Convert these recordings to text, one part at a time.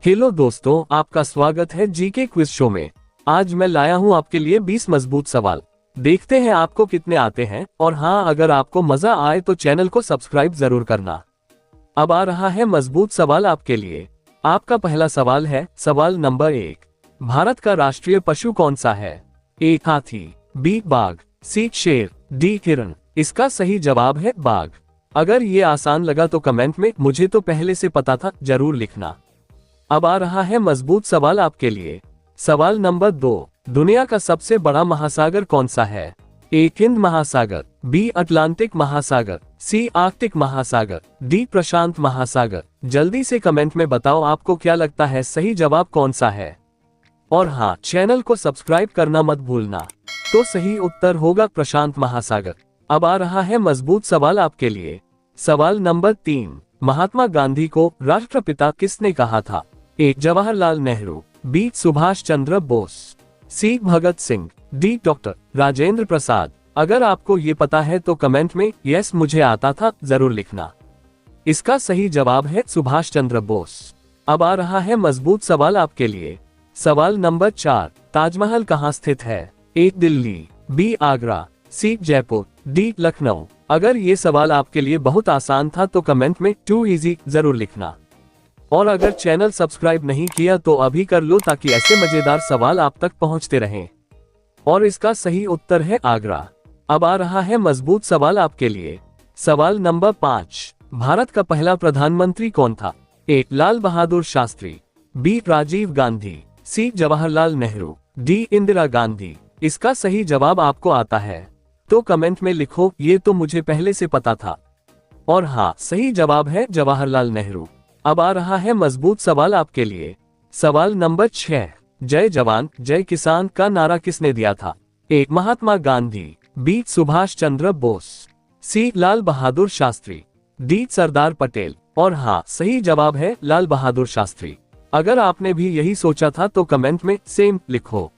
Hello दोस्तों, आपका स्वागत है जीके क्विज शो में। आज मैं लाया हूं आपके लिए 20 मजबूत सवाल। देखते हैं आपको कितने आते हैं। और हाँ, अगर आपको मजा आए तो चैनल को सब्सक्राइब जरूर करना। अब आ रहा है मजबूत सवाल आपके लिए। आपका पहला सवाल है सवाल नंबर 1। भारत का राष्ट्रीय पशु कौन सा है? ए हाथी, बी बाघ, सी शेर, डी हिरण। इसका सही जवाब है बाघ। अगर ये आसान लगा तो कमेंट में मुझे तो पहले से पता था जरूर लिखना। अब आ रहा है मजबूत सवाल आपके लिए। सवाल नंबर 2। दुनिया का सबसे बड़ा महासागर कौन सा है? ए हिंद महासागर, बी अटलांटिक महासागर, सी आर्कटिक महासागर, डी प्रशांत महासागर। जल्दी से कमेंट में बताओ आपको क्या लगता है सही जवाब कौन सा है। और हाँ, चैनल को सब्सक्राइब करना मत भूलना। तो सही उत्तर होगा प्रशांत महासागर। अब आ रहा है मजबूत सवाल आपके लिए। सवाल नंबर 3। महात्मा गांधी को राष्ट्रपिता किसने कहा था? ए जवाहरलाल नेहरू, बी सुभाष चंद्र बोस, सी भगत सिंह, डी डॉक्टर राजेंद्र प्रसाद। अगर आपको ये पता है तो कमेंट में यस मुझे आता था जरूर लिखना। इसका सही जवाब है सुभाष चंद्र बोस। अब आ रहा है मजबूत सवाल आपके लिए। सवाल नंबर 4। ताजमहल कहाँ स्थित है? ए दिल्ली, बी आगरा, सी जयपुर, डी लखनऊ। अगर ये सवाल आपके लिए बहुत आसान था तो कमेंट में टू इजी जरूर लिखना। और अगर चैनल सब्सक्राइब नहीं किया तो अभी कर लो ताकि ऐसे मजेदार सवाल आप तक पहुंचते रहें। और इसका सही उत्तर है आगरा। अब आ रहा है मजबूत सवाल आपके लिए। सवाल नंबर 5। भारत का पहला प्रधानमंत्री कौन था? ए लाल बहादुर शास्त्री, बी राजीव गांधी, सी जवाहरलाल नेहरू, डी इंदिरा गांधी। इसका सही जवाब आपको आता है तो कमेंट में लिखो ये तो मुझे पहले से पता था। और हाँ, सही जवाब है जवाहरलाल नेहरू। अब आ रहा है मजबूत सवाल आपके लिए। सवाल नंबर 6। जय जवान जय किसान का नारा किसने दिया था? ए महात्मा गांधी, बी सुभाष चंद्र बोस, सी लाल बहादुर शास्त्री, डी सरदार पटेल। और हाँ, सही जवाब है लाल बहादुर शास्त्री। अगर आपने भी यही सोचा था तो कमेंट में सेम लिखो।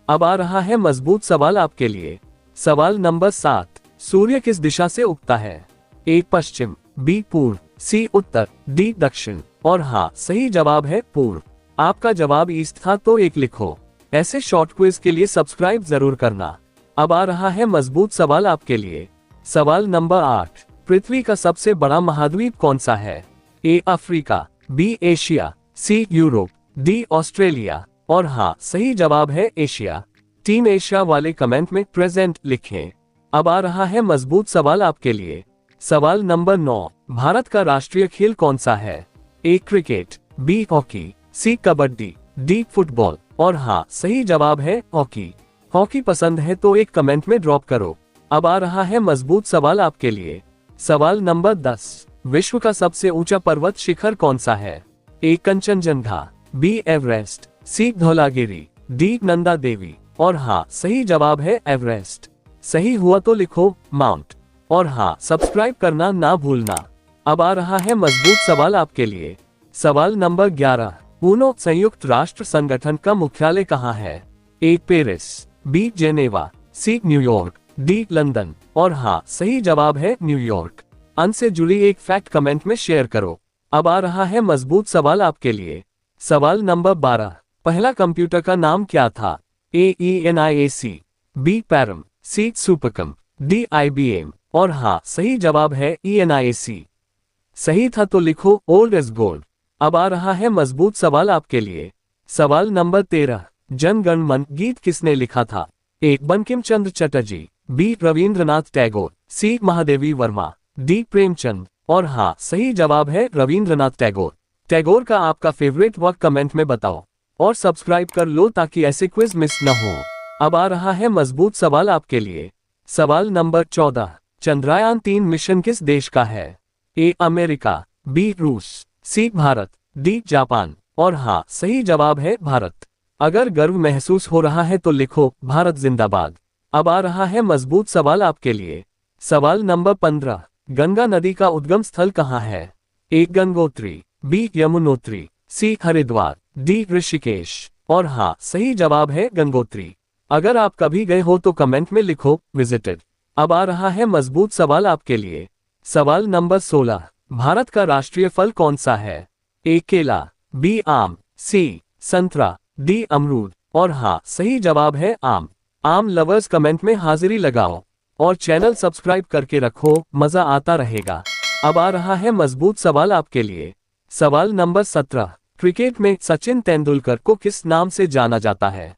अब आ रहा है मजबूत सवाल आपके लिए। सवाल नंबर 7। सूर्य किस दिशा से उगता है? ए पश्चिम, बी पूर्व, सी उत्तर, डी दक्षिण। और हाँ, सही जवाब है पूर्व। आपका जवाब ईस्ट था तो 1 लिखो। ऐसे शॉर्ट क्विज के लिए सब्सक्राइब जरूर करना। अब आ रहा है मजबूत सवाल आपके लिए। सवाल नंबर 8। पृथ्वी का सबसे बड़ा महाद्वीप कौन सा है? A Africa, B Asia, C Europe, D Australia. और हाँ, सही जवाब है एशिया। टीम एशिया वाले कमेंट में प्रेजेंट लिखें। अब आ रहा है मजबूत सवाल आपके लिए। सवाल नंबर 9। भारत का राष्ट्रीय खेल कौन सा है? ए क्रिकेट, बी हॉकी, सी कबड्डी, डी फुटबॉल। और हाँ, सही जवाब है हॉकी। हॉकी पसंद है तो 1 कमेंट में ड्रॉप करो। अब आ रहा है मजबूत सवाल आपके लिए। सवाल नंबर 10। विश्व का सबसे ऊंचा पर्वत शिखर कौन सा है? ए कंचनजंगा, बी एवरेस्ट, सी धौलागिरी, डी नंदा देवी। और हाँ, सही जवाब है एवरेस्ट। सही हुआ तो लिखो माउंट। और हाँ, सब्सक्राइब करना ना भूलना। अब आ रहा है मजबूत सवाल आपके लिए। सवाल नंबर 11। यूनो संयुक्त राष्ट्र संगठन का मुख्यालय कहाँ है? A Paris, B Geneva, C New York, D London. और हाँ, सही जवाब है न्यूयॉर्क। अन से जुड़ी एक फैक्ट कमेंट में शेयर करो। अब आ रहा है मजबूत सवाल आपके लिए। सवाल नंबर 12। पहला कंप्यूटर का नाम क्या था? ए ENIAC, बी पैरम, सी सुपरकम, डी IBM। और हाँ, सही जवाब है ENIAC। सही था तो लिखो ओल्ड एज गोल्ड। अब आ रहा है मजबूत सवाल आपके लिए। सवाल नंबर 13। जन गण मन गीत किसने लिखा था? ए बंकिम चंद्र चटर्जी, बी रविंद्रनाथ टैगोर, सी महादेवी वर्मा, डी प्रेमचंद। और हाँ, सही जवाब है रविंद्रनाथ टैगोर। टैगोर का आपका फेवरेट वर्क कमेंट में बताओ। और सब्सक्राइब कर लो ताकि ऐसे क्विज मिस न हो। अब आ रहा है मजबूत सवाल आपके लिए। सवाल नंबर 14। चंद्रयान 3 मिशन किस देश का है? ए अमेरिका, बी रूस, सी भारत, डी जापान। और हाँ, सही जवाब है भारत। अगर गर्व महसूस हो रहा है तो लिखो भारत जिंदाबाद। अब आ रहा है मजबूत सवाल आपके लिए। सवाल नंबर 15। गंगा नदी का उद्गम स्थल कहाँ है? ए गंगोत्री, बी यमुनोत्री, सी हरिद्वार, डी ऋषिकेश। और हाँ, सही जवाब है गंगोत्री। अगर आप कभी गए हो तो कमेंट में लिखो विजिटेड। अब आ रहा है मजबूत सवाल आपके लिए। सवाल नंबर 16। भारत का राष्ट्रीय फल कौन सा है? ए केला, बी आम, सी संतरा, डी अमरूद। और हाँ, सही जवाब है आम। आम लवर्स कमेंट में हाजिरी लगाओ और चैनल सब्सक्राइब करके रखो, मजा आता रहेगा। अब आ रहा है मजबूत सवाल आपके लिए। सवाल नंबर 17। क्रिकेट में सचिन तेंदुलकर को किस नाम से जाना जाता है?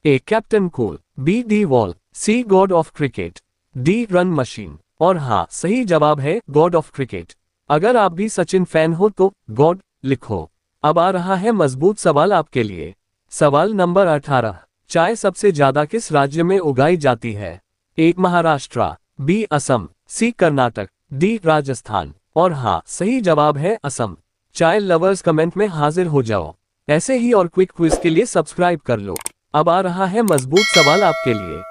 A captain cool, B the wall, C god of cricket, D run machine. और हाँ, सही जवाब है गॉड ऑफ क्रिकेट। अगर आप भी सचिन फैन हो तो गॉड लिखो। अब आ रहा है मजबूत सवाल आपके लिए। सवाल नंबर 18। चाय सबसे ज्यादा किस राज्य में उगाई जाती है? ए महाराष्ट्र, बी असम, सी कर्नाटक, डी राजस्थान। और हाँ, सही जवाब है असम। चाय लवर्स कमेंट में हाजिर हो जाओ। ऐसे ही और क्विक क्विज के लिए सब्सक्राइब कर लो। अब आ रहा है मजबूत सवाल आपके लिए।